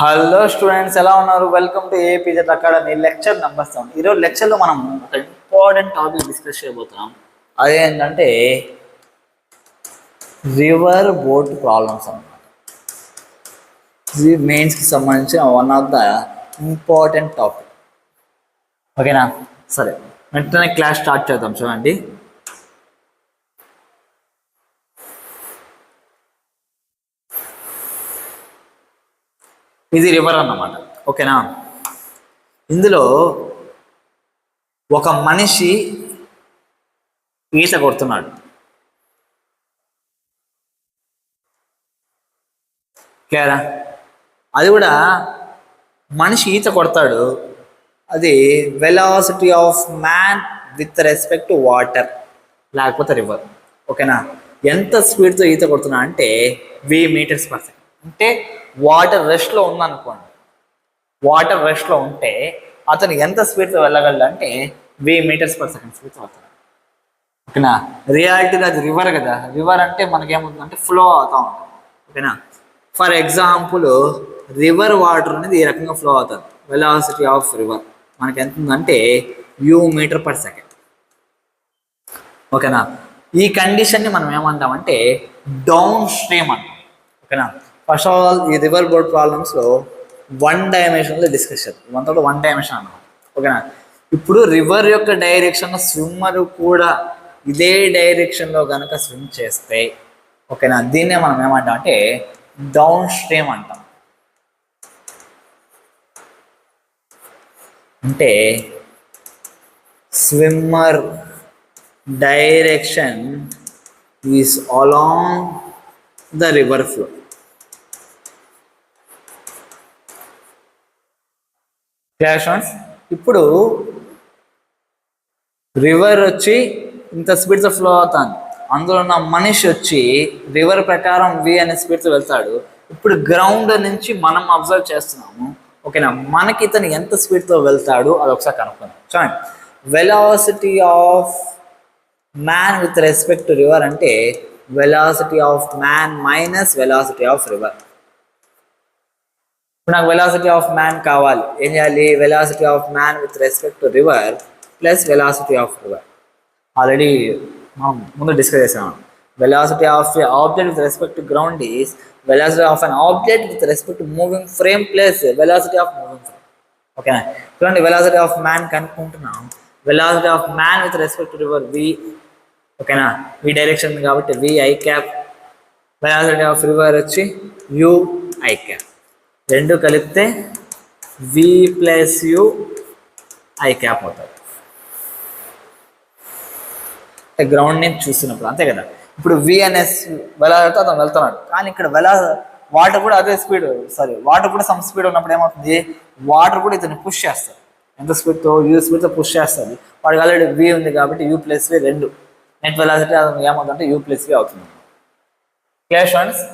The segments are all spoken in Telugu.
హలో స్టూడెంట్స్, ఎలా ఉన్నారు? Welcome to APZ academy lecture number 7. ఈరోజు లెక్చర్లో మనం ఒక ఇంపార్టెంట్ టాపిక్ డిస్కస్ చేయబోతున్నాం. అదేంటంటే రివర్ బోట్ ప్రాబ్లమ్స్ అన్నమాట. ఇది మెయిన్స్కి సంబంధించిన one of the important topic. ఓకేనా? సరే, వెంటనే క్లాస్ స్టార్ట్ చేద్దాం. చూడండి, ఇది రివర్ అన్నమాట. ఓకేనా? ఇందులో ఒక మనిషి ఈత కొడుతున్నాడు. ఓకేనా? అది కూడా మనిషి ఈత కొడతాడు. అది velocity of man with respect to water లేకపోతే రివర్. ఓకేనా? ఎంత స్పీడ్తో ఈత కొడుతున్నా అంటే v m/s. అంటే వాటర్ రెస్ట్లో ఉందనుకోండి, వాటర్ రెస్ట్లో ఉంటే అతను ఎంత స్పీడ్తో వెళ్ళగలడు అంటే v m/s స్పీడ్తో అవుతాడు. ఓకేనా? రియాలిటీగా అది రివర్ కదా. రివర్ అంటే మనకేమవుతుందంటే ఫ్లో అవుతూ ఉంటుంది. ఓకేనా? ఫర్ ఎగ్జాంపుల్, రివర్ వాటర్ అనేది ఈ రకంగా ఫ్లో అవుతుంది. వెలాసిటీ ఆఫ్ రివర్ మనకి ఎంత ఉందంటే u/m. ఓకేనా? ఈ కండిషన్ని మనం ఏమంటామంటే డౌన్ స్ట్రీమ్ అంటాం. ఓకేనా? ఫస్ట్ ఆఫ్ ఆల్, ఈ రివర్ బోట్ ప్రాబ్లమ్స్లో 1 డైమెన్షన్లో డిస్కస్ చేద్దాం. ఇవంతా 1 డైమెన్షన్ అన్నమాట. ఓకేనా? ఇప్పుడు రివర్ యొక్క డైరెక్షన్లో స్విమ్మర్ కూడా ఇదే డైరెక్షన్లో కనుక స్విమ్ చేస్తే, ఓకేనా, దీన్నే మనం ఏమంటాం అంటే డౌన్ స్ట్రీమ్ అంటాం. అంటే swimmer direction is along the river flow. ఇప్పుడు రివర్ వచ్చి ఇంత స్పీడ్తో ఫ్లో అవుతుంది. అందులో ఉన్న మనిషి వచ్చి రివర్ ప్రకారం v అనే స్పీడ్తో వెళ్తాడు. ఇప్పుడు గ్రౌండ్ నుంచి మనం అబ్జర్వ్ చేస్తున్నాము. ఓకేనా? మనకి ఇతను ఎంత స్పీడ్తో వెళ్తాడు అది ఒకసారి కనుక్కుందాం. చూడండి, velocity of man with respect to river అంటే velocity of man minus velocity of river. ఇప్పుడు నాకు వెలాసిటీ ఆఫ్ మ్యాన్ కావాలి. ఏం చేయాలి? Velocity of man with respect to river plus velocity of river. Already మనం ముందు డిస్కస్ చేసాము. Velocity of object with respect to ground is velocity of an object with respect to moving frame plus velocity of moving frame. ఓకేనా? చూడండి, velocity of man కనుక్కుంటున్నాం. Velocity of man with respect to river v. ఓకేనా? v డైరెక్షన్ కాబట్టి v_i. వెలాసిటీ ఆఫ్ రివర్ వచ్చి u_i. రెండు కలిపితే v+u_i అవుతుంది. గ్రౌండ్ నుంచి చూసినప్పుడు అంతే కదా. ఇప్పుడు v అనే వెలాసిటీతో అతను వెళ్తున్నాడు, కానీ ఇక్కడ వాటర్ కూడా అదే స్పీడ్, వాటర్ కూడా సమ్ స్పీడ్ ఉన్నప్పుడు ఏమవుతుంది? వాటర్ కూడా ఇతను పుష్ చేస్తుంది. ఎంత స్పీడ్తో? u స్పీడ్తో పుష్ చేస్తుంది. వాడికి ఆల్రెడీ v ఉంది కాబట్టి u+v రెండు నెట్ వెలాసిటీ ఏమవుతుందంటే u+v అవుతుంది. Clear students?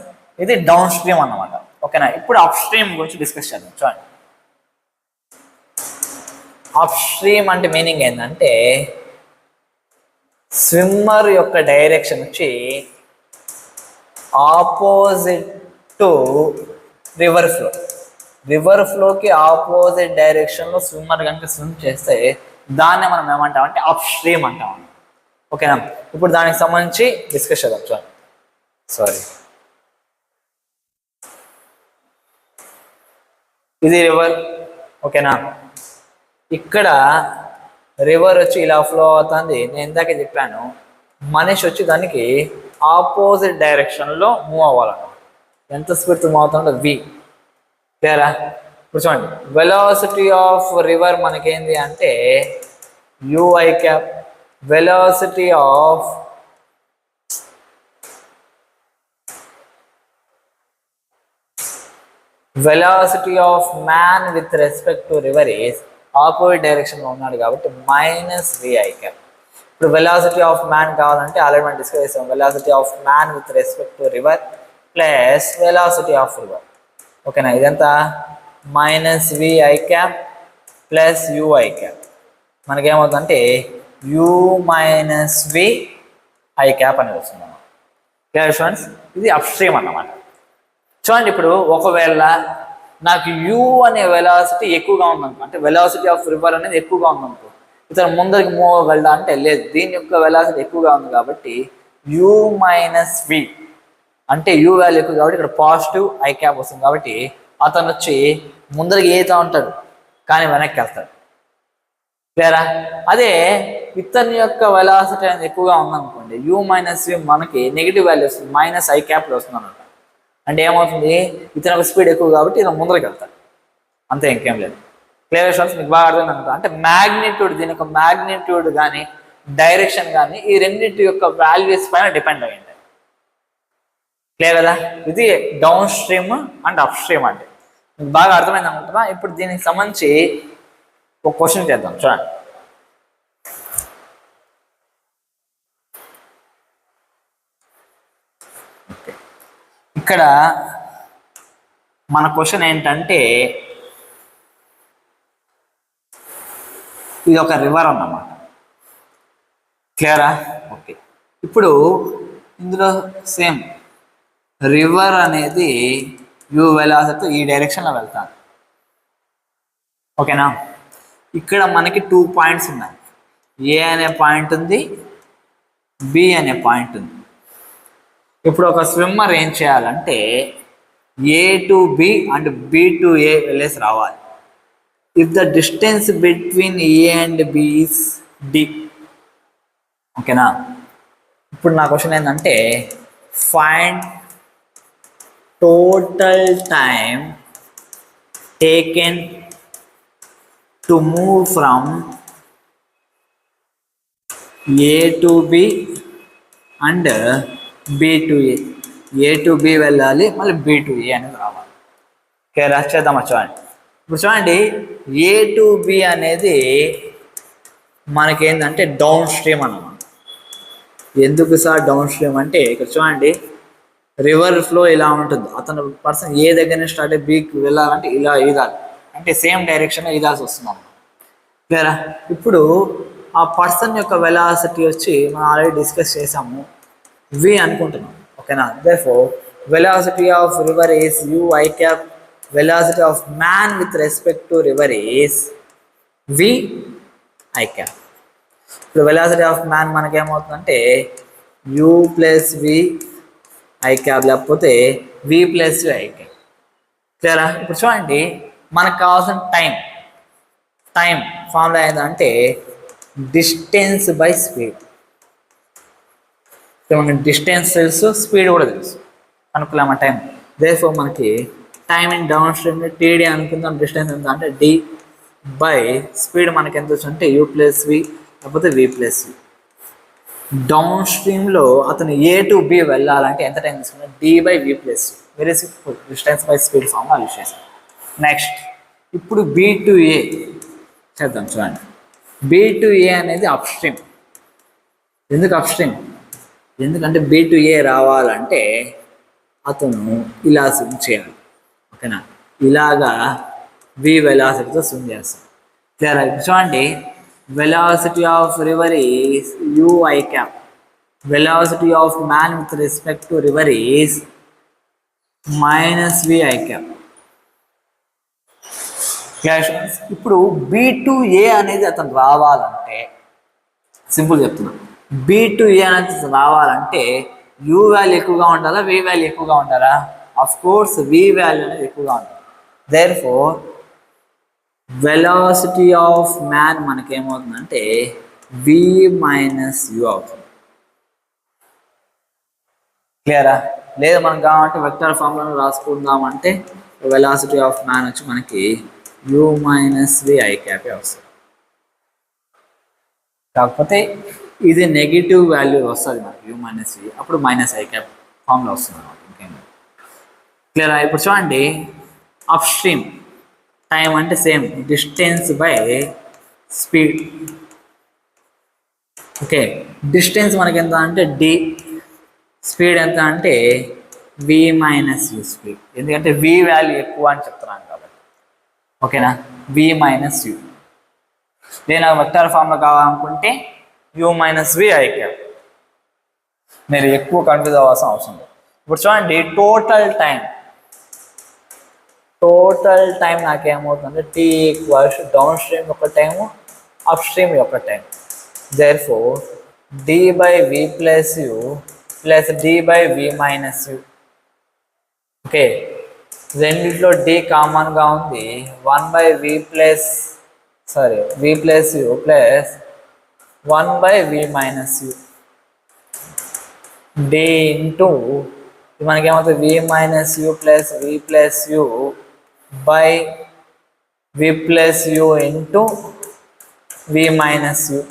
ఇది డౌన్ స్ట్రీమ్ అన్నమాట. ఓకేనా? ఇప్పుడు అప్ స్ట్రీమ్ గురించి డిస్కస్ చేద్దాం. చూడండి, అప్ స్ట్రీమ్ అంటే మీనింగ్ ఏంటంటే స్విమ్మర్ యొక్క డైరెక్షన్ వచ్చి opposite to river flow. River ఫ్లోకి ఆపోజిట్ డైరెక్షన్లో స్విమ్మర్ కనుక స్విమ్ చేస్తే దాన్ని మనం ఏమంటామంటే అప్ స్ట్రీమ్ అంటాం. ఓకేనా? ఇప్పుడు దానికి సంబంధించి డిస్కస్ చేద్దాం. చూడండి, ఇది రివర్. ఓకేనా? ఇక్కడ రివర్ వచ్చి ఇలా ఫ్లో అవుతుంది. నేను ఇందాకే చెప్పాను, మనిషి వచ్చి దానికి ఆపోజిట్ డైరెక్షన్లో మూవ్ అవ్వాలన్నమాట. ఎంత స్పీడ్తో మూవ్ అవుతుందో v. క్లియరా? ఇప్పుడు చూడండి, వెలాసిటీ ఆఫ్ రివర్ మనకేంది అంటే u_i. Velocity of velocity of man with respect to river is opposite డైరెక్షన్లో ఉన్నాడు కాబట్టి -v_i. ఇప్పుడు వెలాసిటీ ఆఫ్ మ్యాన్ కావాలంటే ఆల్రెడీ మనం డిస్కస్ చేసాం. Velocity of man with respect to river plus velocity of river. ఓకేనా? ఇదంతా -v_i ప్లస్ u_i. మనకేమవుతుందంటే u-v_i అనేది వస్తుంది. Clear students? ఇది అప్ స్ట్రీమ్ అన్నమాట. చూడండి, ఇప్పుడు ఒకవేళ నాకు యూ అనే వెలాసిటీ ఎక్కువగా ఉందనుకో, అంటే వెలాసిటీ ఆఫ్ రివర్ అనేది ఎక్కువగా ఉందనుకో, ఇతను ముందరికి మూవ్ అవ్వగలడా అంటే లేదు, దీని యొక్క వెలాసిటీ ఎక్కువగా ఉంది కాబట్టి యూ మైనస్ వి, అంటే యూ వాల్యూ ఎక్కువ కాబట్టి ఇక్కడ పాజిటివ్ ఐ క్యాప్ వస్తుంది కాబట్టి అతను వచ్చి ముందరికి ఏతా ఉంటాడు కానీ వెనక్కి వెళ్తాడు. క్లియరా? అదే ఇతని యొక్క వెలాసిటీ అనేది ఎక్కువగా ఉందనుకోండి, యూ మైనస్ వి మనకి నెగిటివ్ వాల్యూ వస్తుంది, మైనస్ ఐ క్యాప్లో వస్తుంది అనమాట. అంటే ఏమవుతుంది, ఇతని యొక్క స్పీడ్ ఎక్కువ కాబట్టి ఇతను ముందరికి వెళ్తాడు, అంతే, ఇంకేం లేదు. క్లియర్ స్టూడెంట్స్, మీకు బాగా అర్థం అనుకుంటా. అంటే మ్యాగ్నిట్యూడ్, దీని యొక్క మ్యాగ్నిట్యూడ్ కానీ డైరెక్షన్ కానీ ఈ రెండింటి యొక్క వాల్యూస్ పైన డిపెండ్ అయ్యింది. క్లియర్ కదా? ఇది down stream and up stream అంటే మీకు బాగా అర్థమైంది అనుకుంటున్నా. ఇప్పుడు దీనికి సంబంధించి ఒక క్వశ్చన్ చేద్దాం, చూడండి. ఇక్కడ మన క్వశ్చన్ ఏంటంటే, ఇది ఒక రివర్ అన్నమాట. క్లియరా? ఓకే. ఇప్పుడు ఇందులో సేమ్ రివర్ అనేది యూ వెలాసిటీ ఈ డైరెక్షన్లో వెళ్తాను. ఓకేనా? ఇక్కడ మనకి 2 పాయింట్స్ ఉన్నాయి, ఏ అనే పాయింట్ ఉంది, బి అనే పాయింట్ ఉంది. ఇప్పుడు ఒక స్విమ్మర్ ఏం చేయాలంటే A to B and B to A వెళ్ళేసి రావాలి. If the distance between A and B is D. ఓకేనా? ఇప్పుడు నా క్వశ్చన్ ఏంటంటే find total time taken to move from A to B and B to A to B వెళ్ళాలి, మళ్ళీ బి టు ఏ అనేది రావాలి. ఓకే, రాసేద్దామా? చూడండి. ఇప్పుడు చూడండి, ఏ టు బి అనేది మనకేంటంటే డౌన్ స్ట్రీమ్ అన్నమాట. ఎందుకు సార్ డౌన్ స్ట్రీమ్ అంటే, ఇక్కడ చూడండి రివర్ ఫ్లో ఇలా ఉంటుంది, అతను పర్సన్ ఏ దగ్గర నుంచి స్టార్ట్ అయ్యి బీకి వెళ్ళాలంటే ఇలా ఈదాలి, అంటే సేమ్ డైరెక్షన్లో ఈదాల్సి వస్తుంది అన్నమాట. క్లియరా? ఇప్పుడు ఆ పర్సన్ యొక్క వెలాసిటీ వచ్చి మనం ఆల్రెడీ డిస్కస్ చేసాము, వి అనుకుంటున్నాం. ఓకేనా? therefore velocity of river is u I cap, velocity of man with respect to river is v I cap. ఇప్పుడు వెలాసిటీ ఆఫ్ మ్యాన్ మనకేమవుతుందంటే u plus V I cap, లేకపోతే వి ప్లస్ ఐ క్యాప్. క్లియరా? ఇప్పుడు చూడండి, మనకు కావాల్సిన టైం ఫార్ములా ఏంటంటే డిస్టెన్స్ బై స్పీడ్. మనకి డిస్టెన్స్ తెలుసు, స్పీడ్ కూడా తెలుసు, అనుకున్నామా టైం. therefore మనకి time in down stream TD అనుకుందాం. డిస్టెన్స్ ఎంత అంటే డి బై స్పీడ్ మనకి ఎంత వచ్చింది అంటే యూ ప్లస్ వి లేకపోతే వి ప్లస్ వి. డౌన్ స్ట్రీమ్లో అతను ఏ టు బి వెళ్ళాలంటే ఎంత టైం తీసుకున్నాడు, D by V plus V. Very simple, distance by speed formula use చేస్తాం. నెక్స్ట్ ఇప్పుడు బి టు ఏ చేద్దాం. చూడండి, బి టు ఏ అనేది అప్ స్ట్రీమ్. ఎందుకు అప్ స్ట్రీమ్? ఎందుకంటే బి టు ఏ రావాలంటే అతను ఇలా స్విమ్ చేయాలి. ఓకేనా? ఇలాగా వి వెలాసిటీతో స్విమ్ చేస్తాం. క్లియర్? చూడండి, velocity of river is U I cap, velocity of man with respect to river is minus V I cap. ఇప్పుడు బి టు ఏ అనేది అతను రావాలంటే సింపుల్ చెప్తున్నా, బి టు ఏ అనేది రావాలంటే యూ వాల్యూ ఎక్కువగా ఉండాలా, వి వాల్యూ ఎక్కువగా ఉండాలా? అఫ్ కోర్స్ వి వాల్యూ అనేది ఎక్కువగా ఉండాలి. therefore వెలాసిటీ ఆఫ్ మ్యాన్ మనకేమవుతుందంటే వి మైనస్ యూ అవుతుంది. క్లియరా? లేదా మనం కావాలంటే వెక్టర్ ఫార్ములాను రాసుకుందామంటే వెలాసిటీ ఆఫ్ మ్యాన్ వచ్చి మనకి యూ మైనస్ వి ఐ క్యాపే వస్తుంది. కాకపోతే ఇది నెగిటివ్ వాల్యూ వస్తుంది మనకి యూ మైనస్ వి, అప్పుడు మైనస్ ఐ క్యాప్ ఫార్ములా వస్తుంది అనమాట. ఇంకేం క్లియరా? ఇప్పుడు చూడండి, అప్ స్ట్రీమ్ టైం అంటే same distance by speed. Okay, distance మనకి ఎంత అంటే డి, స్పీడ్ ఎంత అంటే వి మైనస్ యూ స్పీడ్, ఎందుకంటే వి వాల్యూ ఎక్కువ అని చెప్తున్నాను కాబట్టి. ఓకేనా? V minus U. నేను వెక్టర్ ఫార్ములా కావాలనుకుంటే U minus V I cap. మీరు ఎక్కువ కన్ఫ్యూజ్ అవ్వాల్సిన అవసరం లేదు. ఇప్పుడు చూడండి, టోటల్ టైం టోటల్ టైం నాకేమవుతుందంటే టీ ఈక్వల్స్ డౌన్ స్ట్రీమ్ యొక్క టైము అప్ స్ట్రీమ్ యొక్క time. Therefore D by V plus U plus D by V minus U. Okay, రెండిట్లో డి కామన్గా ఉంది. 1/v plus V plus U plus 1/v minus U D into మనకేమవుతుంది వి minus U plus V plus U by V plus U into V minus U.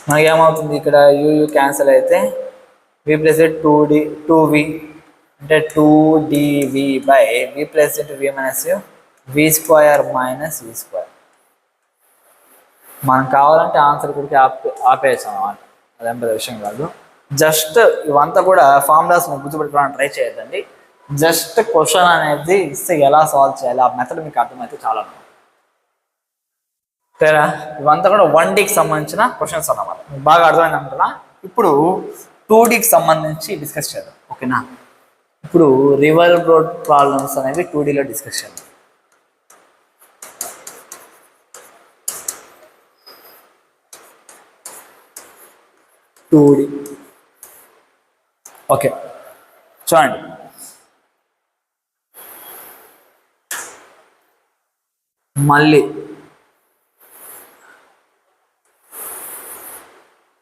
మనకేమవుతుంది ఇక్కడ యు క్యాన్సిల్ అయితే వి ప్లస్ 2v అంటే 2dv by V plus into V minus U V square minus V square. మనం కావాలంటే ఆన్సర్ ఇక్కడికి ఆపేసాం అన్నమాట, అదేం పెద్ద విషయం కాదు. జస్ట్ ఇవంతా కూడా ఫార్ములాస్ గుర్తుపెట్టుకోవడానికి ట్రై చేయొద్దండి. జస్ట్ క్వశ్చన్ అనేది ఇస్తే ఎలా సాల్వ్ చేయాలి ఆ మెథడ్ మీకు అర్థమైతే చాలా సరేనా. ఇవంతా కూడా 1Dకి సంబంధించిన క్వశ్చన్స్ అన్నమాట, మీకు బాగా అర్థమైంది అనుకుంటున్నా. ఇప్పుడు 2Dకి సంబంధించి డిస్కస్ చేద్దాం, ఓకేనా. ఇప్పుడు రివర్ రోడ్ ప్రాబ్లమ్స్ అనేవి 2Dలో డిస్కస్ చేద్దాం. ఓకే చూడండి, మళ్ళీ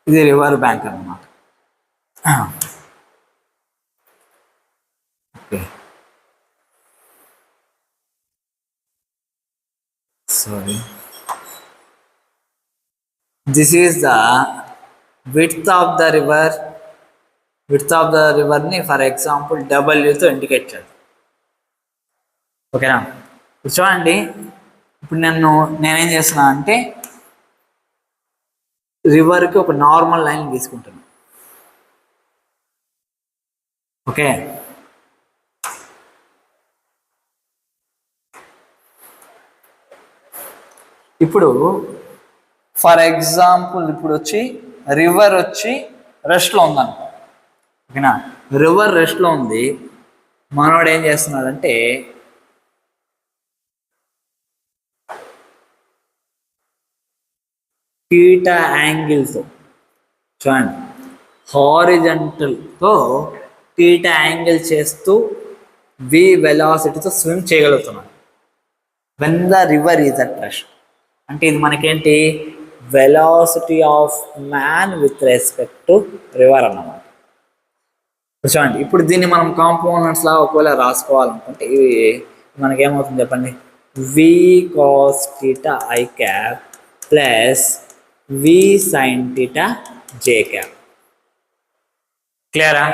ఇది రివర్ బ్యాంక్ అన్నమాట. Okay, sorry, this is the width of the riverని ఫర్ ఎగ్జాంపుల్ డబ్ల్యూతో ఇండికేట్ చేద్దాం, ఓకేనా. ఇప్పుడు చూడండి, ఇప్పుడు నేనేం చేస్తున్నా అంటే రివర్కి ఒక నార్మల్ లైన్ తీసుకుంటున్నాను, ఓకే. ఇప్పుడు ఫర్ ఎగ్జాంపుల్ ఇప్పుడు వచ్చి రివర్ వచ్చి రెస్ట్లో ఉందనుకో, ఓకేనా. రివర్ రెస్ట్లో ఉంది, మనవాడు ఏం చేస్తున్నాడంటే థీటా యాంగిల్తో చూడండి, హారిజంటల్తో థీటా యాంగిల్ చేస్తూ వి వెలాసిటీతో స్విమ్ చేయగలుగుతున్నాడు when the river is at rest. అంటే ఇది మనకేంటి velocity of man with respect to river అన్నమాట. చూడండి, ఇప్పుడు దీన్ని మనం కాంపోనెంట్స్ లా ఒకవేళ రాసుకోవాలనుకుంటే ఇవి మనకేమవుతుంది చెప్పండి, V cos theta I cap plus V sine theta J cap. క్లియరా.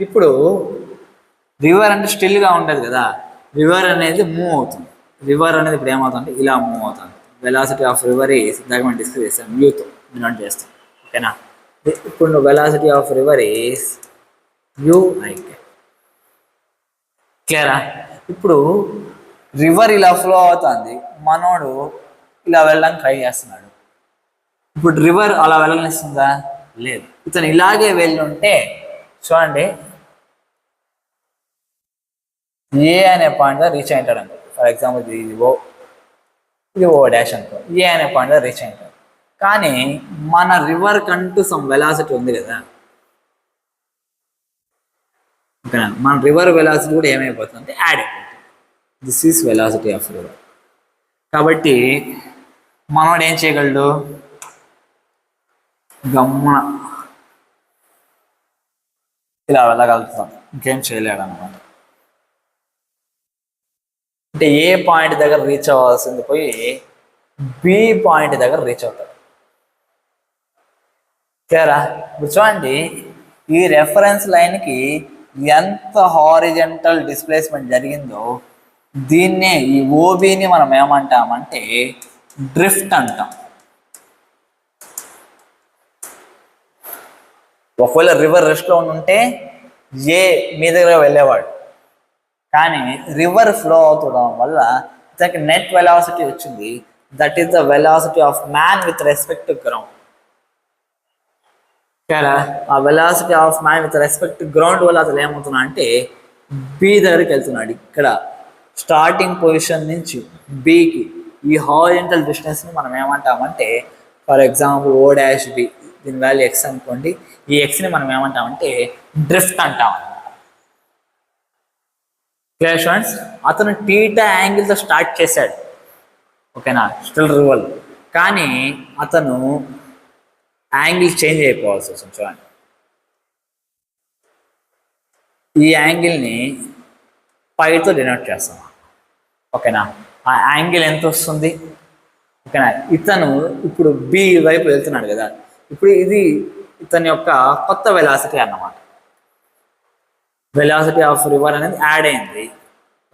ఇప్పుడు రివర్ అంటే స్టిల్గా ఉండదు కదా, రివర్ అనేది మూవ్ అవుతుంది. రివర్ అనేది ఇప్పుడు ఏమవుతుంది, ఇలా మూవ్ అవుతుంది. వెలాసిటీ ఆఫ్ రివర్ ఈస్ ఇందాక మనం డిస్కస్ చేస్తాం, యూతో నోట్ చేస్తాం, ఓకేనా. ఇప్పుడు velocity of river is U I cap. క్లియరా. ఇప్పుడు రివర్ ఇలా ఫ్లో అవుతుంది, మనోడు ఇలా వెళ్ళడానికి ట్రై చేస్తున్నాడు. ఇప్పుడు రివర్ అలా వెళ్ళనిస్తుందా, లేదు. ఇతను ఇలాగే వెళ్ళుంటే చూడండి, ఏ అనే పాయింట్ రీచ్ అయింటాడు అనుకో. ఫర్ ఎగ్జాంపుల్ ఇది ఓ డాష్ అనుకో, ఏ అనే పాయింట్ రీచ్ అయింటాడు. కానీ మన రివర్ కంటూ సమ్ వెలాసిటీ ఉంది కదా, ఓకేనా. మన రివర్ వెలాసిటీ కూడా ఏమైపోతుంది అంటే యాడ్ అయిపోతుంది. This is velocity of river. కాబట్టి మనోడు ఏం చేయగలడు, గమ్మున ఇలా వెళ్ళగలుగుతాం, ఇంకేం చేయలేడు అనమాట. అంటే ఏ పాయింట్ దగ్గర రీచ్ అవ్వాల్సింది పోయి బి పాయింట్ దగ్గర రీచ్ అవుతాడు. క్లియరా. ఇప్పుడు చూడండి, ఈ రెఫరెన్స్ లైన్కి ఎంత హారిజంటల్ డిస్ప్లేస్మెంట్ జరిగిందో దీన్నే ఈ ఓబీని మనం ఏమంటామంటే డ్రిఫ్ట్ అంటాం. ఒకవేళ రివర్ రెస్ట్లో ఉంటే ఏ మీ దగ్గర వెళ్ళేవాడు, కానీ రివర్ ఫ్లో అవుతుండడం వల్ల దానికి నెట్ వెలాసిటీ వచ్చింది. That is the velocity of man with respect to ground. కదా, ఆ velocity of man with respect to ground వల్ల అసలు ఏమవుతున్నా అంటే బి దగ్గరికి వెళ్తున్నాడు. ఇక్కడ స్టార్టింగ్ పొజిషన్ నుంచి బికి ఈ హారిజంటల్ డిస్టెన్స్ని మనం ఏమంటామంటే, for example O dash B, దీని వాల్యూ ఎక్స్ అనుకోండి, ఈ ఎక్స్ని మనం ఏమంటామంటే డ్రిఫ్ట్ అంటాం. Clear students? అతను టీటా యాంగిల్తో స్టార్ట్ చేశాడు, ఓకేనా, స్టిల్ రివల్, కానీ అతను యాంగిల్ చేంజ్ అయిపోవాల్సి వస్తుంది. చూడండి, ఈ యాంగిల్ని పైతో డినోట్ చేస్తాం, ఓకేనా. ఆ యాంగిల్ ఎంత వస్తుంది, ఓకేనా. ఇతను ఇప్పుడు బి వైపు వెళ్తున్నాడు కదా, ఇప్పుడు ఇది ఇతని యొక్క కొత్త వెలాసిటీ అన్నమాట. వెలాసిటీ ఆఫ్ రివర్ అనేది యాడ్ అయింది,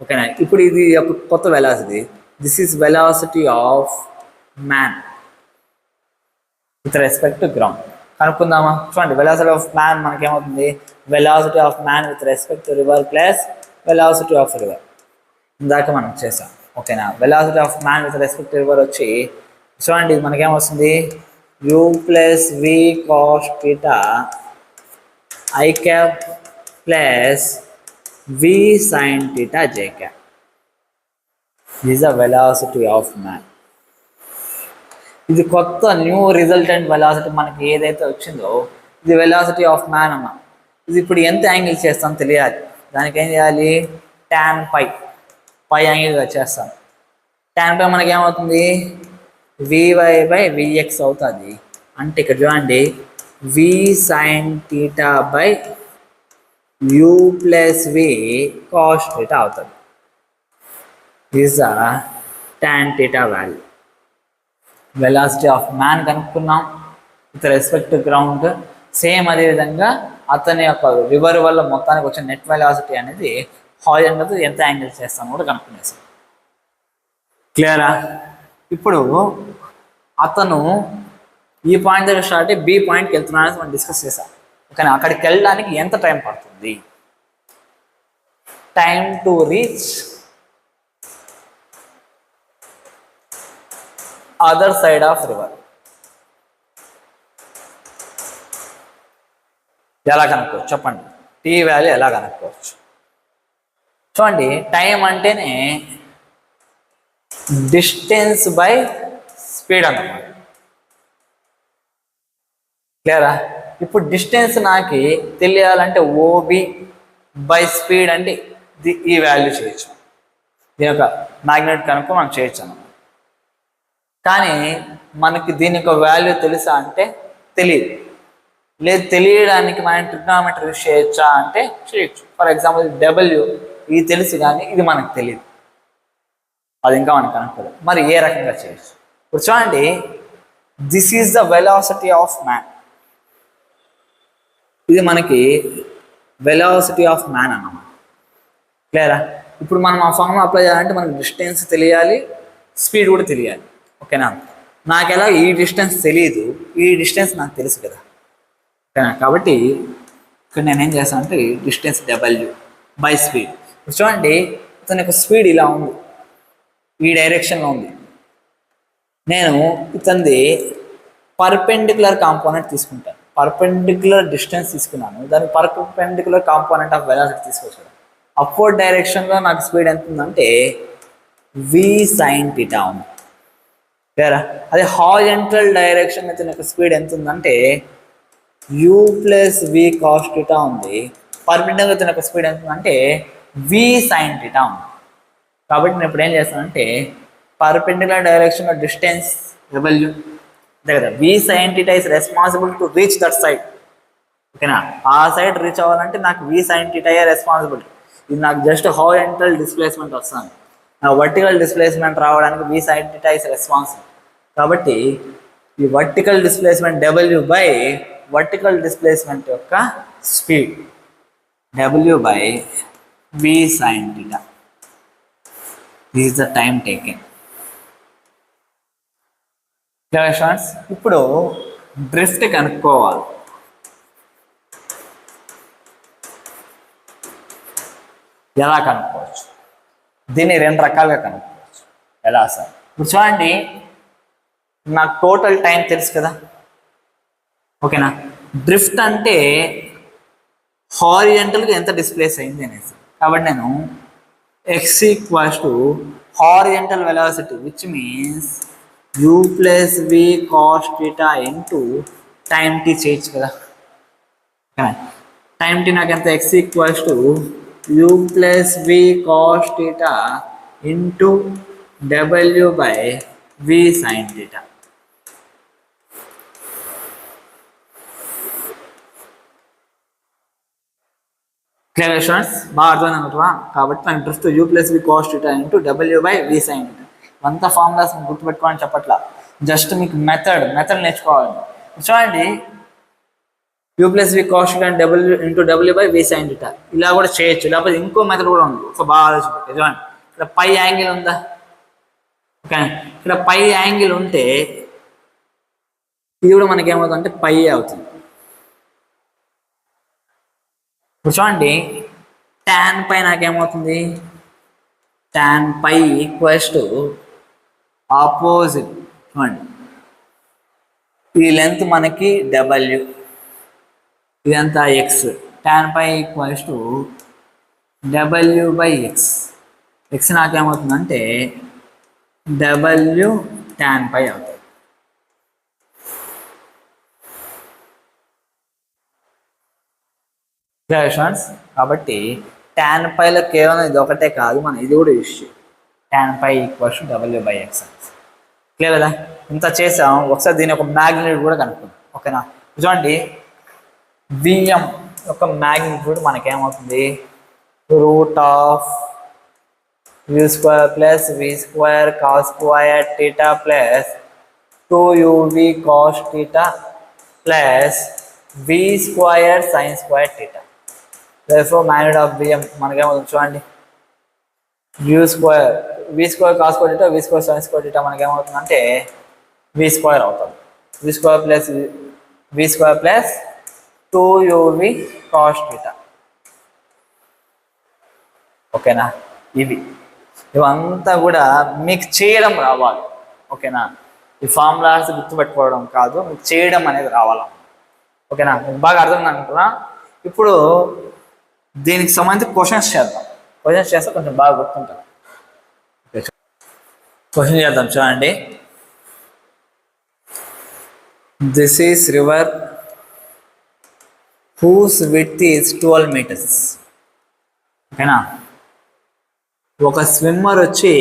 ఓకేనా. ఇప్పుడు ఇది ఒక కొత్త velocity, this is velocity of man with respect to ground. కనుక్కుందామా? చూడండి, వెలాసిటీ ఆఫ్ మ్యాన్ మనకేమవుతుంది, velocity of man with respect to river plus velocity of river. ఇందాక మనం చేసాం, ఓకేనా. Velocity of man with respect to river వచ్చి చూడండి మనకేమొస్తుంది, U plus V cos theta I cap plus V sine theta J cap is the velocity of man. ఇది కొత్త న్యూ రిజల్టెంట్ వెలాసిటీ మనకి ఏదైతే వచ్చిందో ఇది వెలాసిటీ ఆఫ్ మ్యాన్ అన్న. ఇది ఇప్పుడు ఎంత యాంగిల్ చేస్తాం తెలియాలి, దానికి ఏం చేయాలి, tan పై యాంగిల్గా చేస్తాం. tan పై మనకి ఏమవుతుంది, వివై బై విఎక్స్ అవుతుంది. అంటే ఇక్కడ చూడండి, V sine theta by U plus V cos theta అవుతుంది. Is the tan theta value. Velocity of man కనుక్కున్నాం with respect to ground. Same అదేవిధంగా అతని యొక్క రివర్ వల్ల మొత్తానికి వచ్చిన నెట్ వెలాసిటీ అనేది హారిజంటల్తో ఎంత యాంగిల్ చేస్తామో కూడా కనుక్కునేసాం. క్లియరా? ఇప్పుడు అతను ఈ పాయింట్ దగ్గర స్టార్ట్ అయ్యి బి పాయింట్కి వెళ్తున్నాడని మనం డిస్కస్ చేసాం, కానీ అక్కడికి వెళ్ళడానికి ఎంత టైం పడుతుంది, time to reach other side of river. ఎలా కనుక్కోవచ్చు చెప్పండి, టీ వాల్యూ ఎలా కనుక్కోవచ్చు? చూడండి, టైం అంటేనే డిస్టెన్స్ బై స్పీడ్ అన్నమాట. క్లియరా? ఇప్పుడు డిస్టెన్స్ నాకు తెలియాలంటే ఓబి బై స్పీడ్ అంటే ఈ వాల్యూ చేయొచ్చు, దీని యొక్క మ్యాగ్నెట్ కనుక్కో మనం చేయొచ్చు అన్నమాట. కానీ మనకి దీని యొక్క వాల్యూ తెలుసా అంటే తెలియదు. లేదు, తెలియడానికి మనం ట్రిగ్నామెట్రీ యూస్ చేయొచ్చా అంటే చేయొచ్చు. ఫర్ ఎగ్జాంపుల్ డబ్ల్యూ ఇది తెలుసు కానీ ఇది మనకు తెలియదు, అది ఇంకా మనకు కనుక్కోలేదు. మరి ఏ రకంగా చేయొచ్చు? ఇప్పుడు చూడండి, this is the velocity of man. ఇది మనకి వెలాసిటీ ఆఫ్ మ్యాన్ అన్నమాట. క్లియరా? ఇప్పుడు మనం ఆ ఫార్ములా అప్లై చేయాలంటే మనకు డిస్టెన్స్ తెలియాలి, స్పీడ్ కూడా తెలియాలి, ఓకేనా. నాకు ఎలా ఈ డిస్టెన్స్ తెలియదు, ఈ డిస్టెన్స్ నాకు తెలుసు కదా, ఓకేనా. కాబట్టి ఇక్కడ నేను ఏం చేస్తాను అంటే డిస్టెన్స్ డబ్ల్యూ బై స్పీడ్. ఇప్పుడు చూడండి, ఇతని యొక్క స్పీడ్ ఇలా ఉంది, ఈ డైరెక్షన్లో ఉంది. నేను ఇతనిది పర్పెండిక్యులర్ కాంపోనెంట్ తీసుకుంటాను, పర్పెండిక్యులర్ డిస్టెన్స్ తీసుకున్నాను, దానికి పర్పెండిక్యులర్ కాంపోనెంట్ ఆఫ్ వెలాసిటీ తీసుకొచ్చాను. అప్వర్డ్ డైరెక్షన్లో నాకు స్పీడ్ ఎంత ఉందంటే వి సైన్ థీటా ఉంది. వేరా? అదే హారిజంటల్ డైరెక్షన్ అయితే నాకు స్పీడ్ ఎంత ఉందంటే you plus V cos theta ఉంది. పర్పెండిక్యులర్ అయితే నాకు స్పీడ్ ఎంత ఉందంటే వి సైన్ థీటా ఉంది. కాబట్టి నేను ఇప్పుడు ఏం చేస్తానంటే పర్పెండిక్యులర్ డైరెక్షన్లో డిస్టెన్స్ డబ్ల్యూ అంతే కదా, V sine theta is responsible to reach that side, ఓకేనా. ఆ సైడ్ రీచ్ అవ్వాలంటే నాకు వి సైన్ థీటా రెస్పాన్సిబుల్. ఇది నాకు జస్ట్ హారిజంటల్ డిస్ప్లేస్మెంట్ వస్తుంది, నా వర్టికల్ డిస్ప్లేస్మెంట్ రావడానికి V sine theta is responsible. కాబట్టి ఈ vertical displacement W by vertical displacement యొక్క speed W by V sine theta is the time taken. ఇప్పుడు డ్రిఫ్ట్ కనుక్కోవాలి. ఎలా కనుక్కోవచ్చు? దీన్ని రెండు రకాలుగా కనుక్కోవచ్చు. ఎలా సార్? ఇప్పుడు చూడండి, నాకు టోటల్ టైం తెలుసు కదా, ఓకేనా. డ్రిఫ్ట్ అంటే హారిజంటల్గా ఎంత డిస్ప్లేస్ అయింది అనేసి. కాబట్టి నేను x equals to horizontal velocity, which means u plus v cos theta into time t చేయొచ్చు కదా. టైం టీ నాకు ఎంత x equals to u plus v cos theta into w by v sin theta. Clear students, బాగా అర్థమైంది అనుకుంటున్నా. కాబట్టి నాకు drift U plus V cos theta into W by V sine theta. అంతా ఫార్ములాస్ గుర్తుపెట్టుకోవాలని చెప్పట్లా, జస్ట్ మీకు మెథడ్ నేర్చుకోవాలి. చూడండి, U plus V cos theta W into W by V sine theta ఇలా కూడా చేయొచ్చు, లేకపోతే ఇంకో మెథడ్ కూడా ఉంది. ఒక బాగా ఆలోచించండి. చూడండి, ఇక్కడ పై యాంగిల్ ఉందా, ఓకే, ఇక్కడ పై యాంగిల్ ఉంటే ఇది కూడా మనకి ఏమవుతుందంటే పై అవుతుంది. ఇప్పుడు చూడండి, tan పై నాకేమవుతుంది, tan pi equals to opposite. చూడండి, ఈ లెంత్ మనకి డబ్ల్యూ, ఇదంతా X. tan pi equals to W by X. X నాకేమవుతుందంటే డబ్ల్యూ tan పై అవుతుంది. కాబట్టి tan పైలో కేవలం ఇది ఒకటే కాదు, మనం ఇది కూడా యూస్ చేయాలి. tan pi equals to W by X. Clear కదా, ఇంత చేసాం. ఒకసారి దీని ఒక మ్యాగ్నిట్యూడ్ కూడా కనుక్కుందాం, ఓకేనా. చూడండి, విఎం యొక్క మ్యాగ్నిట్యూడ్ మనకేమవుతుంది, root of U square plus V square cos square theta plus 2uv cos theta plus V square sine square theta. therefore magnitude of Vm మనకేమవుతుంది చూడండి, u square v square cos square theta, v square sine square theta మనకేమవుతుంది అంటే v స్క్వేర్ అవుతుంది. v square plus 2uv cos theta, ఓకేనా. ఇవంతా కూడా మీకు చేయడం రావాలి, ఓకేనా. ఈ ఫార్ములాస్ గుర్తుపెట్టుకోవడం కాదు, మీకు చేయడం అనేది రావాలి, ఓకేనా. బాగా అర్థం అనుకున్నా. ఇప్పుడు దీనికి సంబంధించి క్వశ్చన్స్ చేద్దాం. క్వశ్చన్స్ చేస్తే కొంచెం బాగా గుర్తుంటుంది. క్వశ్చన్ చేద్దాం. చూడండి, this is river whose width is 12 meters, ఓకేనా. ఒక స్విమ్మర్ వచ్చి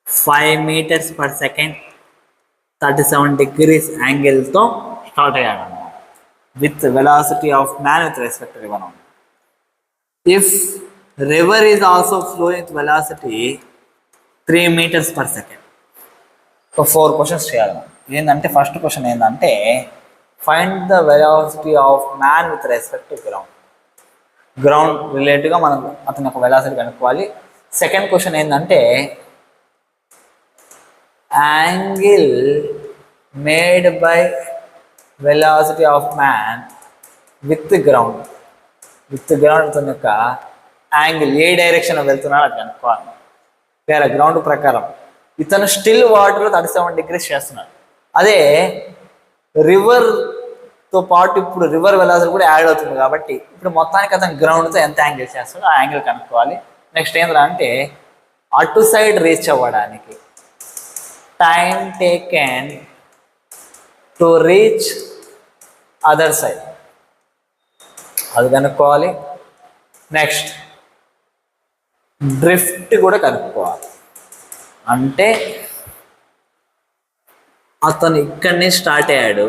5 meters per second 37 degrees యాంగిల్తో start అయ్యాడు with velocity of man with respect to river. If river is also flowing with velocity 3 meters per second. So 4 questions చేయాలి. ఏంటంటే ఫస్ట్ క్వశ్చన్ ఏంటంటే find the velocity of man with respect to ground రిలేటివ్గా మనం అతని యొక్క వెలాసిటీ కనుక్కోవాలి. సెకండ్ క్వశ్చన్ ఏంటంటే angle made by velocity of man with ground అతని యొక్క యాంగిల్ ఏ డైరెక్షన్ వెళ్తున్నాడో అది కనుక్కోవాలి. వేరే గ్రౌండ్ ప్రకారం ఇతను స్టిల్ వాటర్లో 37 degrees చేస్తున్నాడు. అదే రివర్తో పాటు ఇప్పుడు రివర్ వెలాసిటీ కూడా యాడ్ అవుతుంది కాబట్టి ఇప్పుడు మొత్తానికి అతను గ్రౌండ్తో ఎంత యాంగిల్ చేస్తాడో ఆ యాంగిల్ కనుక్కోవాలి. నెక్స్ట్ ఏంటంటే అటు సైడ్ రీచ్ అవ్వడానికి time taken to reach other side అది కనుక్కోవాలి. నెక్స్ట్ డ్రిఫ్ట్ కూడా కనుక్కోవాలి. అంటే అతను ఇక్కడి నుంచి స్టార్ట్ అయ్యాడు,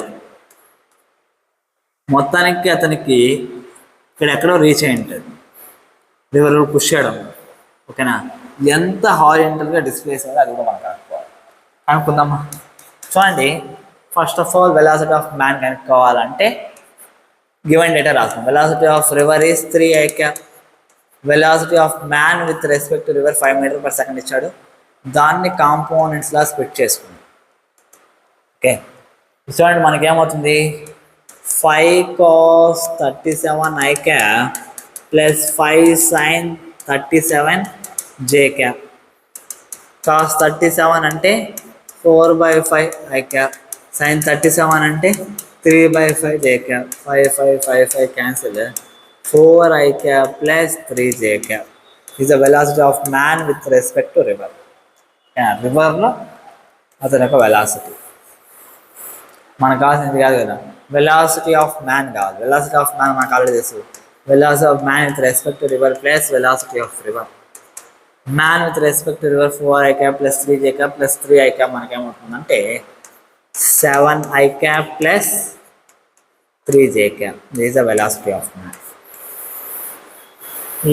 మొత్తానికి అతనికి ఇక్కడ ఎక్కడో రీచ్ అయి ఉంటుంది, రివర్ పుష్ చేయడం, ఓకేనా. ఎంత హారిజాంటల్గా డిస్ప్లేస్ అయ్యాలో అది కూడా మనం కనుక్కోవాలి. కనుక్కుందామా. చూడండి, first of all velocity of man కనుక్కోవాలంటే గివెన్ డేటా రాస్తాం. Velocity of river is 3 I cap. Velocity of man with respect to river 5 meters per second ఇచ్చాడు. దాన్ని కాంపోనెంట్స్లా స్ప్లిట్ చేసుకుంది. ఓకే, చూడండి మనకేమవుతుంది 5 cos 37 I cap plus 5 sin 37 J cap. cos 37 అంటే 4/5 I cap, sin 37 అంటే 3/5 J cap. 5 5 5 5 cancel, 4 I cap plus 3 J cap. Is the velocity of man with respect to river. రివర్లో అతని యొక్క వెలాసిటీ. మనకు కావాల్సింది కాదు కదా, వెలాసిటీ ఆఫ్ మ్యాన్ కావాలి. వెలాసిటీ ఆఫ్ మ్యాన్ మనకు ఆల్రెడీ తెలుసు, velocity of man with respect to river plus velocity of river. Man with respect to river 4i cap plus 3j cap plus 3i cap మనకేమవుతుందంటే 7i cap plus 3j cap. This is the velocity of man.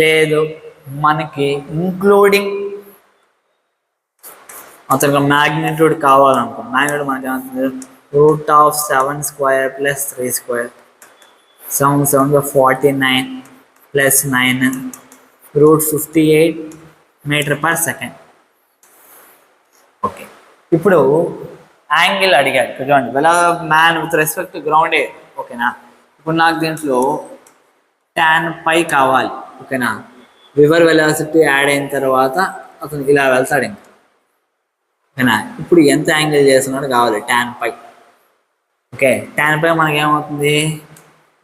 లేదు మనకి ఇంక్లూడింగ్ అతనికి మ్యాగ్నిట్యూడ్ కావాలనుకో, మ్యాగ్నిట్యూడ్ మనకి ఏమవుతుంది, root of 7 square plus 3 square 7 7 49 plus 9 root 58 meter per second. Okay, ఇప్పుడు యాంగిల్ అడిగాడు చూడండి, వెలా man with respect to ground A. ఓకేనా, ఇప్పుడు నాకు దీంట్లో tan పై కావాలి. ఓకేనా, రివర్ వెలాసిటీ యాడ్ అయిన తర్వాత అతను ఇలా వెళ్తాడు ఇంకా. ఓకేనా, ఇప్పుడు ఎంత యాంగిల్ చేస్తున్నాడు కావాలి, tan పై. ఓకే, tan పై మనకి ఏమవుతుంది,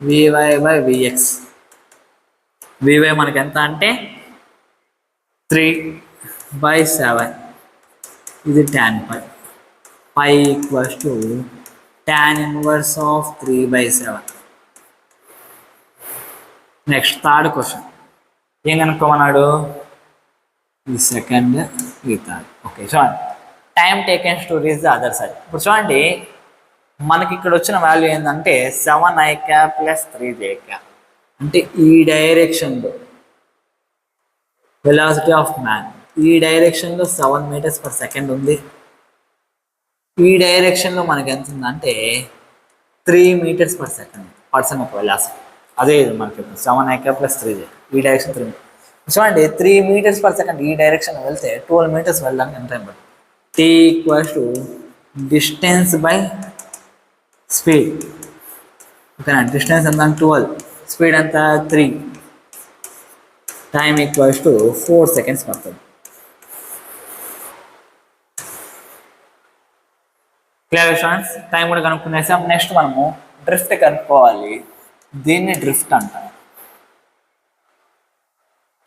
vy బై vx. vy మనకి ఎంత అంటే 3/7. ఇది tan pi. Pi equals to tan inverse of 3/7. Next third question ఏం కనుక్కోమన్నాడు, ఈ సెకండ్ ఈ థర్డ్. ఓకే చూడండి, time takens to reach the other side. ఇప్పుడు చూడండి మనకి ఇక్కడ వచ్చిన వాల్యూ ఏంటంటే 7i cap plus 3j cap. అంటే ఈ డైరెక్షన్లో వెలాసిటీ ఆఫ్ మ్యాన్, ఈ డైరెక్షన్లో 7 meters per second ఉంది. ఈ డైరెక్షన్లో మనకి ఎంత ఉందంటే 3 meters per second పర్సన్ ఒక వెలాసిటీ. అదే ఇది మనకి 7i cap ప్లస్ 3j, ఈ డైరెక్షన్ 3 meters. చూడండి 3 meters per second ఈ డైరెక్షన్ వెళ్తే 12 meters వెళ్ళడానికి ఎంత టైం పడుతుంది. t equals to distance by speed. ఓకేనా, డిస్టెన్స్ ఎంత 12, స్పీడ్ ఎంత 3, టైం ఈక్వల్స్ టు 4 seconds పడుతుంది. క్లియర్ స్టూడెంట్స్, టైం కూడా కనుక్కునేసాం. నెక్స్ట్ మనము డ్రిఫ్ట్ కనుక్కోవాలి, దీన్ని డ్రిఫ్ట్ అంటారు.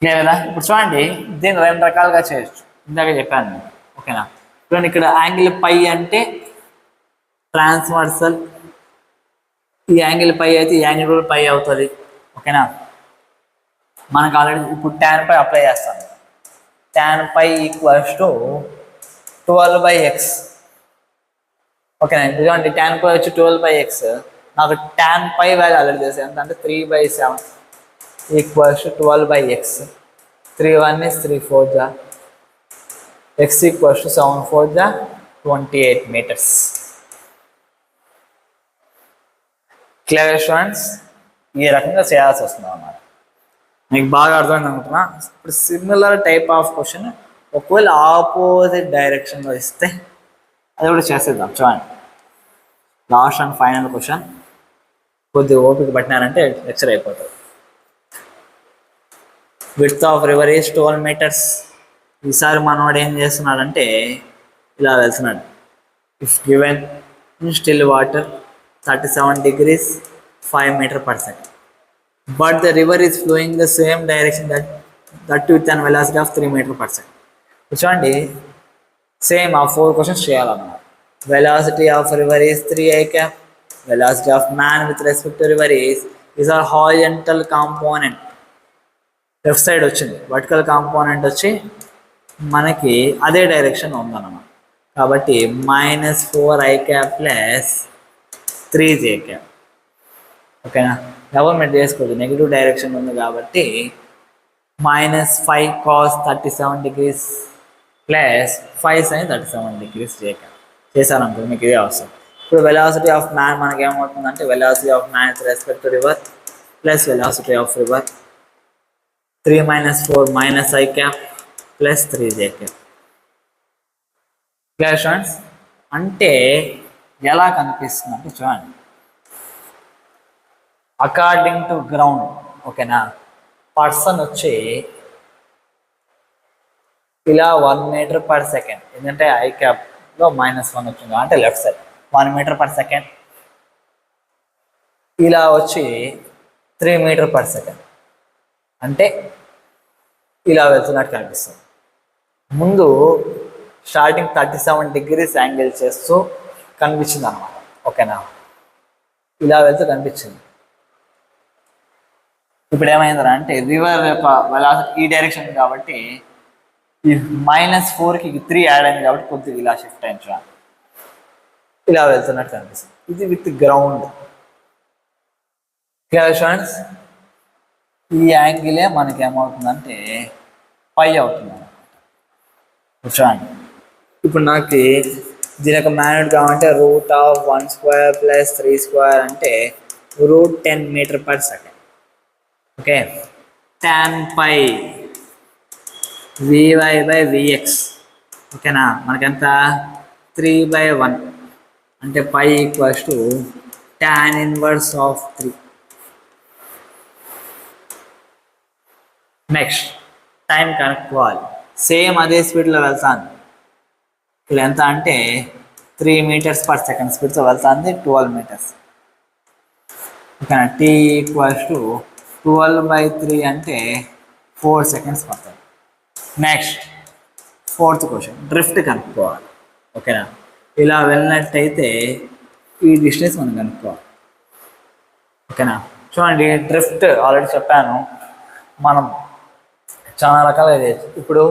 క్లియర్ కదా. ఇప్పుడు చూడండి దీన్ని 2 రకాలుగా చేయొచ్చు, ఇందాక చెప్పాను నేను. ఓకేనా, చూడండి ఇక్కడ యాంగిల్ పై అంటే ట్రాన్స్వర్సల్, ఈ యాంగిల్ పై అయితే ఈ యాంగిల్ కూడా పై అవుతుంది. ఓకేనా, మనకు ఆల్రెడీ ఇప్పుడు tan పై అప్లై చేస్తాను. tan pi equals to 12/x. ఓకేనా, ఎందుకంటే tan పై వచ్చి 12/x, నాకు tan పై వాల్యూ ఆల్రెడీ తెలుసు ఎంత అంటే 3/7 equals to 12/x. 3 1 is 3 4 ja, x equals to 7 4 ja 28 meters. Clear students, ఈ రకంగా చేయాల్సి వస్తుంది అన్నమాట. మీకు బాగా అర్థమైంది అనుకుంటున్నా. ఇప్పుడు సిమిలర్ టైప్ ఆఫ్ క్వశ్చన్ ఒకవేళ ఆపోజిట్ డైరెక్షన్లో ఇస్తే అది కూడా చేసేద్దాం. చూడండి లాస్ట్ అండ్ ఫైనల్ క్వశ్చన్, కొద్దిగా ఓపిక పట్టినారంటే లెక్చర్ అయిపోతుంది. Width of river is 12 meters. ఈసారి మనవాడు ఏం చేస్తున్నాడంటే ఇలా వెళ్తున్నాడు. If given in still water 37 degrees 5 meters per second, but the river is flowing the same direction that with an velocity of 3 meters per second. చూడండి సేమ్ ఆ 4 questions చేయాలన్నమాట. Velocity of river is 3i cap. Velocity of man with respect to river is R horizontal component. Left side వచ్చింది, వర్టికల్ కాంపోనెంట్ వచ్చి మనకి అదే డైరెక్షన్ ఉందన్నమాట. కాబట్టి -4i cap plus 3j cap. ఓకేనా, గవర్నమెంట్ చేసుకోవచ్చు, నెగిటివ్ డైరెక్షన్ ఉంది కాబట్టి -5 cos 37 degrees plus 5 sin 37 degrees j cap చేశారనుకో మీకు ఇదే అవసరం. ఇప్పుడు వెలాసిటీ ఆఫ్ మ్యాన్ మనకి ఏమవుతుందంటే velocity of man with respect to river plus velocity of river 3 - 4 - i cap plus 3j cap. Clear students, అంటే ఎలా కనిపిస్తుంది అంటే చూడండి, అకార్డింగ్ టు గ్రౌండ్. ఓకేనా, పర్సన్ వచ్చి ఇలా 1 meter per second, ఎందుకంటే ఐ క్యాప్లో -1 వచ్చింది అంటే left side 1 meter per second, ఇలా వచ్చి 3 meter per second. అంటే ఇలా వెళ్తున్నట్టు కనిపిస్తుంది. ముందు స్టార్టింగ్ 37 degrees యాంగిల్ చేస్తూ కనిపించింది అనమాట. ఓకేనా, ఇలా వెళ్తూ కనిపించింది. ఇప్పుడు ఏమైందిరా అంటే రివర్ యొక్క వెలాసిటీ ఈ డైరెక్షన్ కాబట్టి ఈ -4కి 3 యాడ్ అయింది కాబట్టి కొద్దిగా ఇలా షిఫ్ట్ అయింది. ఇలా వెళ్తున్నట్టు కనిపిస్తుంది. ఇది విత్ గ్రౌండ్. స్టూడెంట్స్, ఈ యాంగిలే మనకి ఏమవుతుందంటే పై అవుతుంది అనమాట. చూడండి, ఇప్పుడు నాకు దీని యొక్క మ్యాగ్నిట్యూడ్ కావాలంటే √1² + 3² అంటే √10 m/s. Okay, tan π vy/vx. ఓకేనా, మనకెంత 3/1 అంటే π = tan 1/3. నెక్స్ట్ టైం కనుక్కోవాలి. సేమ్ అదే స్పీడ్లో వెళ్తాను. ఇక్కడ ఎంత అంటే 3 m/s స్పీడ్తో వెళ్తుంది, 12 meters. ఓకేనా, t = 12/3 అంటే 4 seconds పడుతుంది. నెక్స్ట్ 4th క్వశ్చన్, డ్రిఫ్ట్ కనుక్కోవాలి. ఓకేనా, ఇలా వెళ్ళినట్టయితే ఈ డిస్టెన్స్ మనం కనుక్కోవాలి. ఓకేనా, చూడండి, డ్రిఫ్ట్ ఆల్రెడీ చెప్పాను, మనం చాలా రకాలుగా చేయొచ్చు. ఇప్పుడు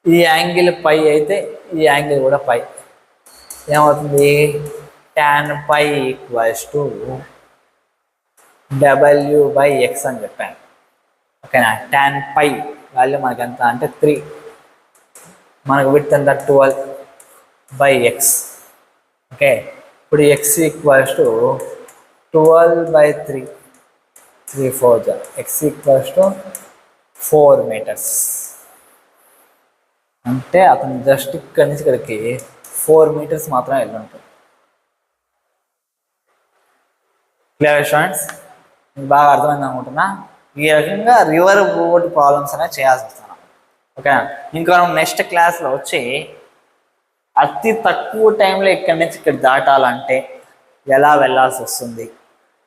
ఈ యాంగిల్ π అయితే ఈ యాంగిల్ కూడా π. ఏమవుతుంది, tan π = W/x అని చెప్పాను. ఓకేనా, tan π వాల్యూ మనకి ఎంత అంటే 3, మనకు విడ్త్ ఎంత 12/x. ఓకే, ఇప్పుడు x = 12/3, 3 4 x = 4 meters. అంటే అతను జస్ట్ ఇక్కడి నుంచి ఇక్కడికి 4 meters మాత్రమే వెళ్ళి ఉంటుంది. క్లియర్ స్టూడెంట్స్, మీకు బాగా అర్థమైంది అనుకుంటున్నా. ఈ రకంగా రివర్ బోర్డ్ ప్రాబ్లమ్స్ అనేవి చేయాల్సి వస్తున్నాం. ఓకే, ఇంకా మనం నెక్స్ట్ క్లాస్లో వచ్చి అతి తక్కువ టైంలో ఇక్కడి నుంచి ఇక్కడ దాటాలంటే ఎలా వెళ్ళాల్సి వస్తుంది,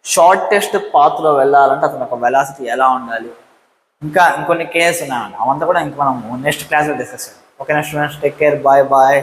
షార్టెస్ట్ పాత్లో వెళ్ళాలంటే అతను ఒక వెలాసిటీ ఎలా ఉండాలి, ఇంకా ఇంకొన్ని కేసెస్ ఉన్నాయండి, అవంతా కూడా ఇంకా మనం నెక్స్ట్ క్లాస్లో డిస్కస్ చేద్దాం. ఓకేనా students, take care, bye bye.